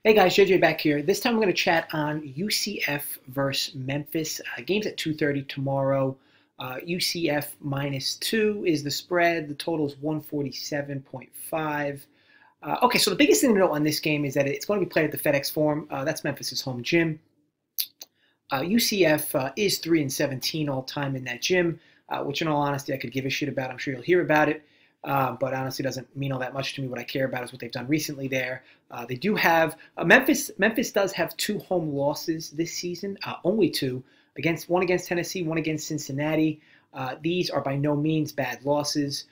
Hey guys, JJ back here. This time we're going to chat on UCF versus Memphis. Game's at 2:30 tomorrow. UCF -2 is the spread. The total is 147.5. Okay, so the biggest thing to note on this game is that it's going to be played at the FedEx Forum. That's Memphis's home gym. UCF is 3-17 all time in that gym, which in all honesty I could give a shit about. I'm sure you'll hear about it. But honestly doesn't mean all that much to me. What I care about is what they've done recently there. They do have Memphis does have 2 home losses this season, only 2, one against Tennessee, one against Cincinnati. These are by no means bad losses.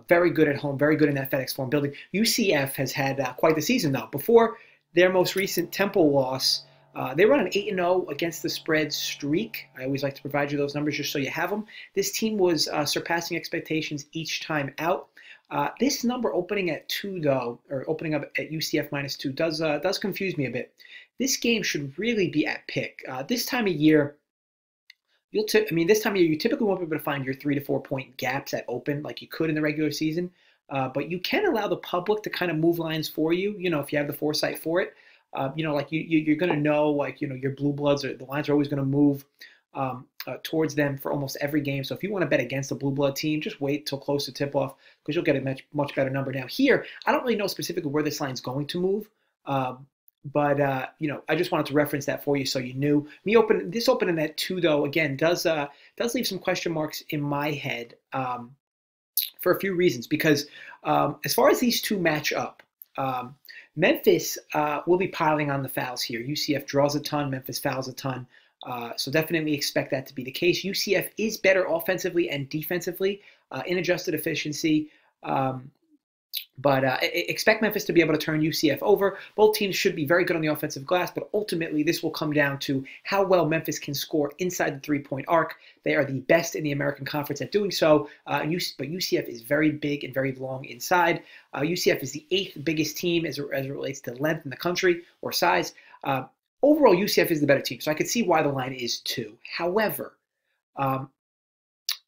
Very good at home, very good in that FedEx Forum building. UCF has had quite the season though. Before their most recent Temple loss, they run an 8-0 against the spread streak. I always like to provide you those numbers just so you have them. This team was surpassing expectations each time out. This number opening at 2 though, or opening up at UCF -2 does confuse me a bit. This game should really be at pick. This time of year, you typically won't be able to find your 3 to 4 point gaps at open like you could in the regular season. But you can allow the public to kind of move lines for you. If you have the foresight for it. Like you're going to know, like, your blue bloods, or the lines are always going to move towards them for almost every game. So if you want to bet against a blue blood team, just wait till close to tip off because you'll get a much better number. Now here, I don't really know specifically where this line's going to move. But I just wanted to reference that for you so you knew. This opening at 2 though, again, does leave some question marks in my head for a few reasons. Because as far as these two match up, Memphis will be piling on the fouls here. UCF draws a ton, Memphis fouls a ton. So definitely expect that to be the case. UCF is better offensively and defensively in adjusted efficiency. But expect Memphis to be able to turn UCF over. Both teams should be very good on the offensive glass, but ultimately this will come down to how well Memphis can score inside the three-point arc. They are the best in the American Conference at doing so, but UCF is very big and very long inside. UCF is the 8th biggest team as it relates to length in the country or size. Overall, UCF is the better team, so I could see why the line is 2. However,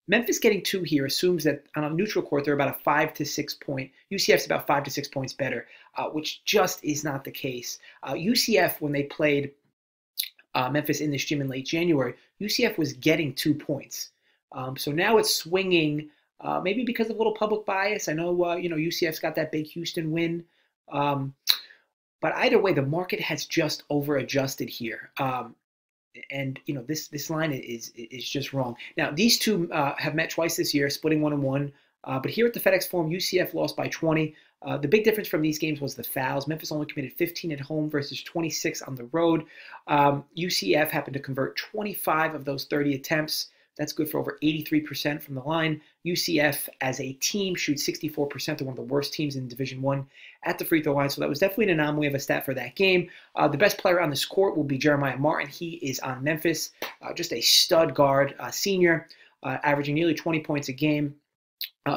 Memphis getting 2 here assumes that on a neutral court they're about a 5 to 6 point. UCF's about 5 to 6 points better, which just is not the case. UCF, when they played Memphis in this gym in late January, UCF was getting 2 points. So now it's swinging, maybe because of a little public bias. I know UCF's got that big Houston win, but either way, the market has just over-adjusted here. And this line is just wrong. Now these two have met twice this year, splitting 1-1. But here at the FedEx Forum, UCF lost by 20. The big difference from these games was the fouls. Memphis only committed 15 at home versus 26 on the road. UCF happened to convert 25 of those 30 attempts. That's good for over 83% from the line. UCF as a team shoots 64%. They're one of the worst teams in Division I at the free throw line. So that was definitely an anomaly of a stat for that game. The best player on this court will be Jeremiah Martin. He is on Memphis. Just a stud guard, senior, averaging nearly 20 points a game.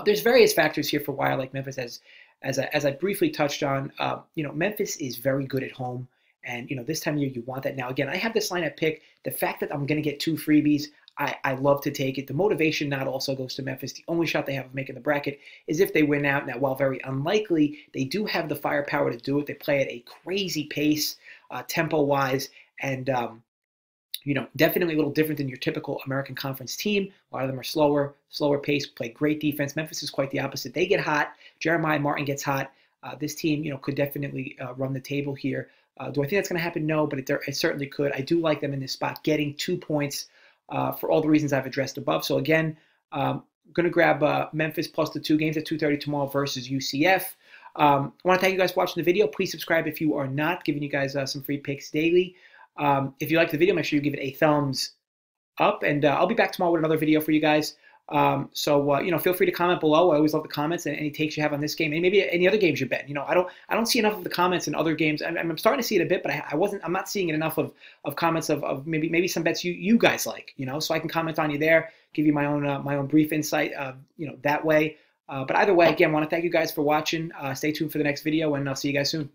There's various factors here for why I like Memphis. As I briefly touched on, Memphis is very good at home. And, this time of year, you want that. Now, again, I have this line at pick. The fact that I'm going to get 2 freebies, I love to take it. The motivation not also goes to Memphis. The only shot they have of making the bracket is if they win out. Now, while very unlikely, they do have the firepower to do it. They play at a crazy pace, tempo-wise, and, definitely a little different than your typical American Conference team. A lot of them are slower pace, play great defense. Memphis is quite the opposite. They get hot. Jeremiah Martin gets hot. This team, could definitely run the table here. Do I think that's going to happen? No, but it certainly could. I do like them in this spot, getting 2 points for all the reasons I've addressed above. So again, I'm going to grab Memphis plus the 2 games at 2:30 tomorrow versus UCF. I want to thank you guys for watching the video. Please subscribe if you are not, giving you guys some free picks daily. If you like the video, make sure you give it a thumbs up, and I'll be back tomorrow with another video for you guys. Feel free to comment below. I always love the comments and any takes you have on this game and maybe any other games you bet. I don't see enough of the comments in other games. I'm starting to see it a bit, but I'm not seeing it enough of comments of maybe some bets you guys like. So I can comment on you there, give you my own brief insight. That way. But either way, again, I want to thank you guys for watching. Stay tuned for the next video, and I'll see you guys soon.